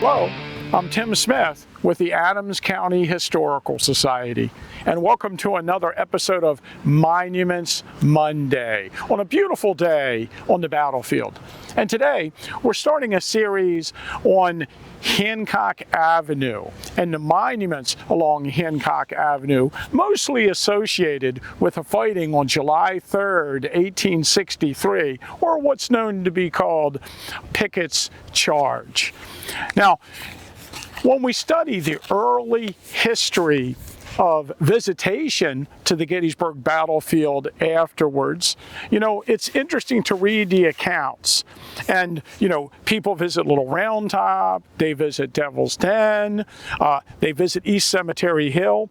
Hello, I'm Tim Smith with the Adams County Historical Society, and welcome to another episode of Monuments Monday on a beautiful day on the battlefield. And today we're starting a series on Hancock Avenue and the monuments along Hancock Avenue, mostly associated with the fighting on July 3rd, 1863, or what's known to be called Pickett's Charge. Now, when we study the early history of visitation to the Gettysburg battlefield afterwards, it's interesting to read the accounts. And, people visit Little Round Top, they visit Devil's Den, they visit East Cemetery Hill.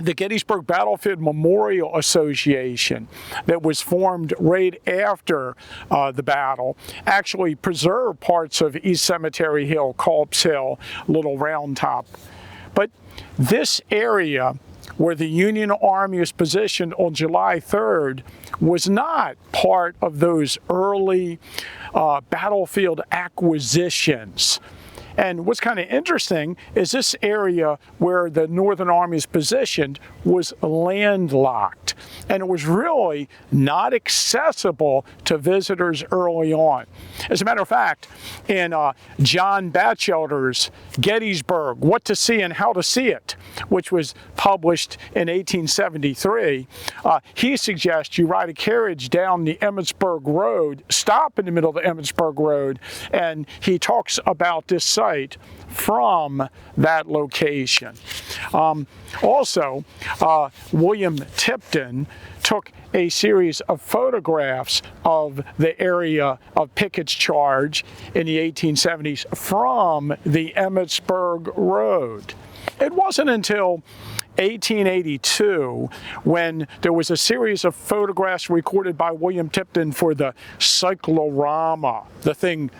The Gettysburg Battlefield Memorial Association that was formed right after the battle actually preserved parts of East Cemetery Hill, Culp's Hill, Little Round Top. But this area where the Union Army was positioned on July 3rd was not part of those early battlefield acquisitions. And what's kind of interesting is this area where the Northern Army is positioned was landlocked, and it was really not accessible to visitors early on. As a matter of fact, in John Batchelder's Gettysburg, What to See and How to See It, which was published in 1873, he suggests you ride a carriage down the Emmitsburg Road, stop in the middle of the Emmitsburg Road, and he talks about this site from that location. Also, William Tipton took a series of photographs of the area of Pickett's Charge in the 1870s from the Emmitsburg Road. It wasn't until 1882 when there was a series of photographs recorded by William Tipton for the cyclorama, the thing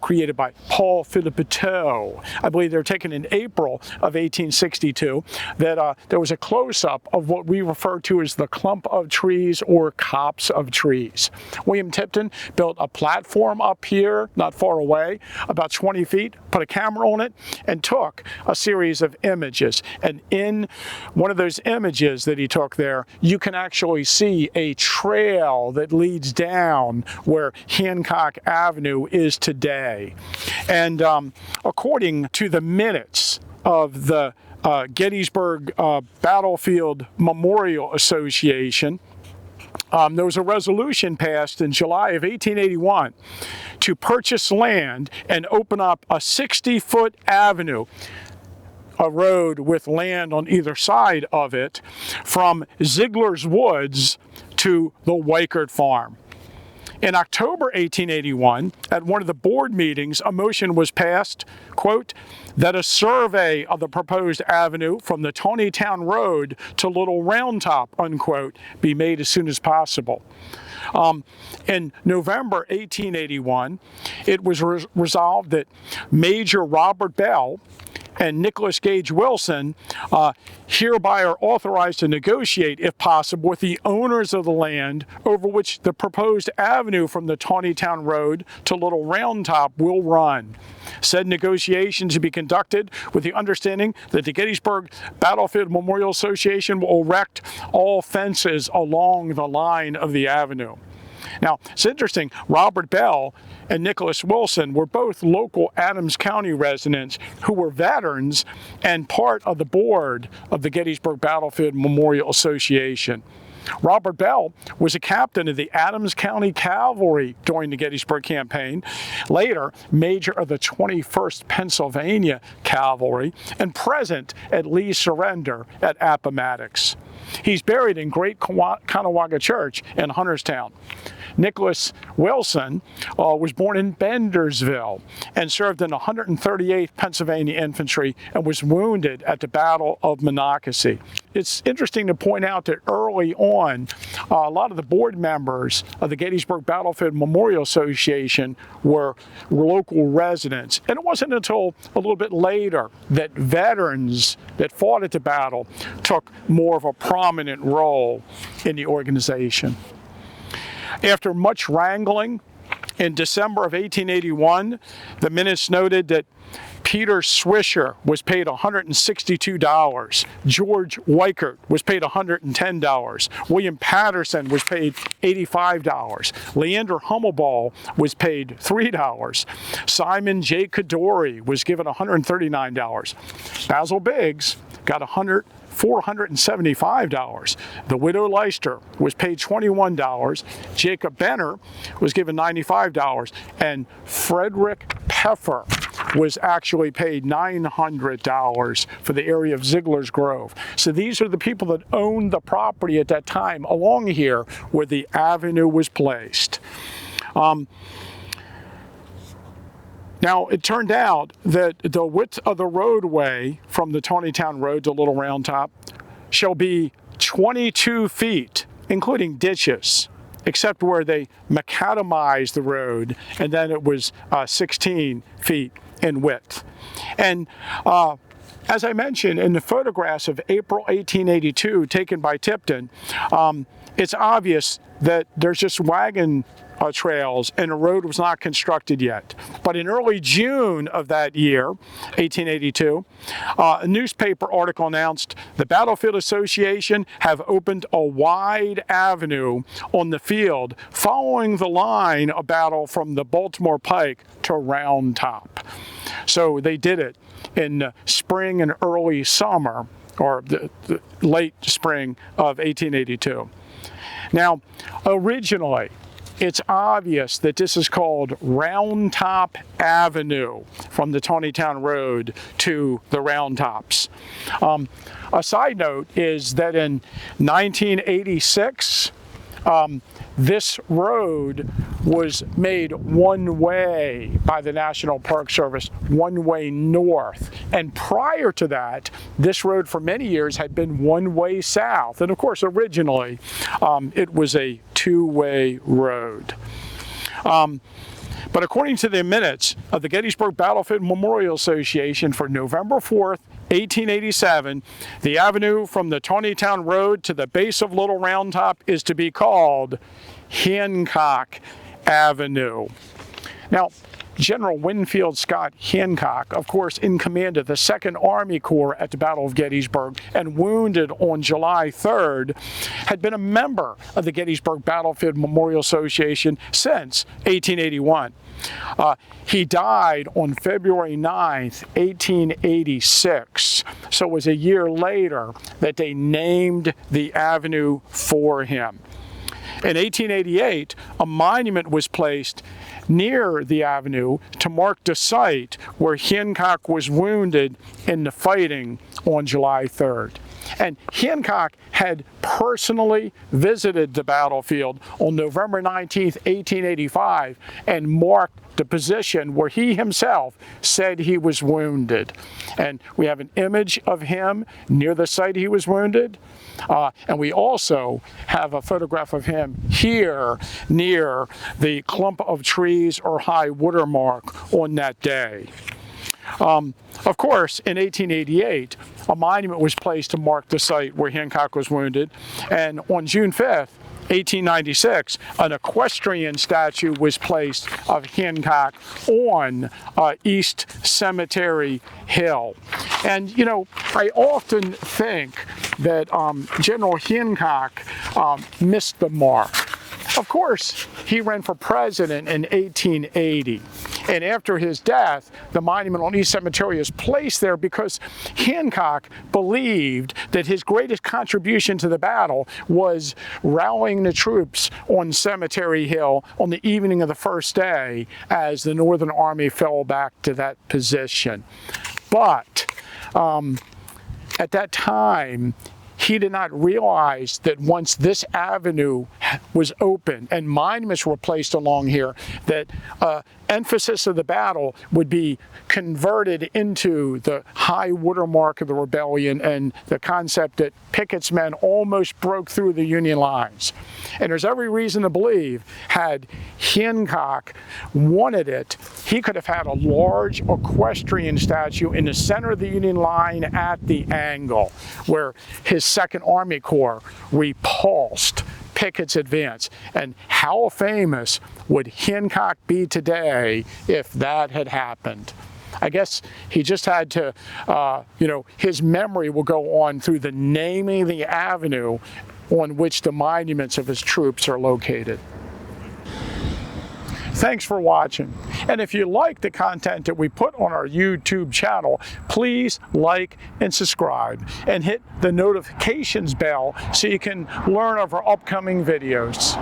created by Paul Philippetto. I believe they were taken in April of 1862, that there was a close-up of what we refer to as the clump of trees or copse of trees. William Tipton built a platform up here, not far away, about 20 feet, put a camera on it, and took a series of images. And in one of those images that he took there, you can actually see a trail that leads down where Hancock Avenue is today. And according to the minutes of the Gettysburg Battlefield Memorial Association, there was a resolution passed in July of 1881 to purchase land and open up a 60-foot avenue, a road with land on either side of it, from Ziegler's Woods to the Weichert Farm. In October 1881, at one of the board meetings, a motion was passed, quote, that a survey of the proposed avenue from the Tawnytown Road to Little Round Top, unquote, be made as soon as possible. In November 1881, it was resolved that Major Robert Bell and Nicholas Gage Wilson hereby are authorized to negotiate, if possible, with the owners of the land over which the proposed avenue from the Tawnytown Road to Little Round Top will run. Said negotiations to be conducted with the understanding that the Gettysburg Battlefield Memorial Association will erect all fences along the line of the avenue. Now, it's interesting, Robert Bell and Nicholas Wilson were both local Adams County residents who were veterans and part of the board of the Gettysburg Battlefield Memorial Association. Robert Bell was a captain of the Adams County Cavalry during the Gettysburg campaign, later major of the 21st Pennsylvania Cavalry, and present at Lee's surrender at Appomattox. He's buried in Great Conewaga Church in Hunterstown. Nicholas Wilson was born in Bendersville and served in the 138th Pennsylvania Infantry and was wounded at the Battle of Monocacy. It's interesting to point out that early on, a lot of the board members of the Gettysburg Battlefield Memorial Association were local residents. And it wasn't until a little bit later that veterans that fought at the battle took more of a prominent role in the organization. After much wrangling In December of 1881, the minutes noted that Peter Swisher was paid $162. George Weichert was paid $110. William Patterson was paid $85. Leander Hummelball was paid $3. Simon J. Kadori was given $139. Basil Biggs got $475. The widow Leister was paid $21. Jacob Benner was given $95. And Frederick Peffer was actually paid $900 for the area of Ziegler's Grove. So these are the people that owned the property at that time along here where the avenue was placed. Now, it turned out that the width of the roadway from the Tawnytown Road to Little Round Top shall be 22 feet, including ditches, except where they macadamized the road, and then it was 16 feet in width. And as I mentioned, in the photographs of April 1882 taken by Tipton, it's obvious that there's just wagon trails and the road was not constructed yet. But in early June of that year, 1882, a newspaper article announced the Battlefield Association have opened a wide avenue on the field following the line of battle from the Baltimore Pike to Round Top. So they did it in the spring and early summer, or the late spring of 1882. Now, originally, it's obvious that this is called Round Top Avenue from the Tawnytown Road to the Round Tops. A side note is that in 1986, this road was made one way by the National Park Service, one way north. And prior to that, this road for many years had been one way south. And of course, originally, it was a two-way road. But according to the minutes of the Gettysburg Battlefield Memorial Association for November 4th, 1887, the avenue from the Tawnytown Road to the base of Little Round Top is to be called Hancock Avenue. Now, General Winfield Scott Hancock, of course, in command of the 2nd Army Corps at the Battle of Gettysburg and wounded on July 3rd, had been a member of the Gettysburg Battlefield Memorial Association since 1881. He died on February 9th, 1886, so it was a year later that they named the avenue for him. In 1888, a monument was placed near the avenue to mark the site where Hancock was wounded in the fighting on July 3rd. And Hancock had personally visited the battlefield on November 19th, 1885, and marked the position where he himself said he was wounded. And we have an image of him near the site he was wounded. And we also have a photograph of him here near the clump of trees or high watermark on that day. Of course, in 1888, a monument was placed to mark the site where Hancock was wounded, and on June 5th, 1896, an equestrian statue was placed of Hancock on East Cemetery Hill. And, you know, I often think that General Hancock missed the mark. Of course, he ran for president in 1880. And after his death, the monument on East Cemetery is placed there because Hancock believed that his greatest contribution to the battle was rallying the troops on Cemetery Hill on the evening of the first day as the Northern Army fell back to that position. But at that time, he did not realize that once this avenue was open and monuments were placed along here, that emphasis of the battle would be converted into the high watermark of the rebellion and the concept that Pickett's men almost broke through the Union lines. And there's every reason to believe, had Hancock wanted it, he could have had a large equestrian statue in the center of the Union line at the angle where his 2nd Army Corps repulsed Pickett's advance. And how famous would Hancock be today if that had happened? I guess he just had to, his memory will go on through the naming the avenue on which the monuments of his troops are located. Thanks for watching. And if you like the content that we put on our YouTube channel, please like and subscribe and hit the notifications bell so you can learn of our upcoming videos.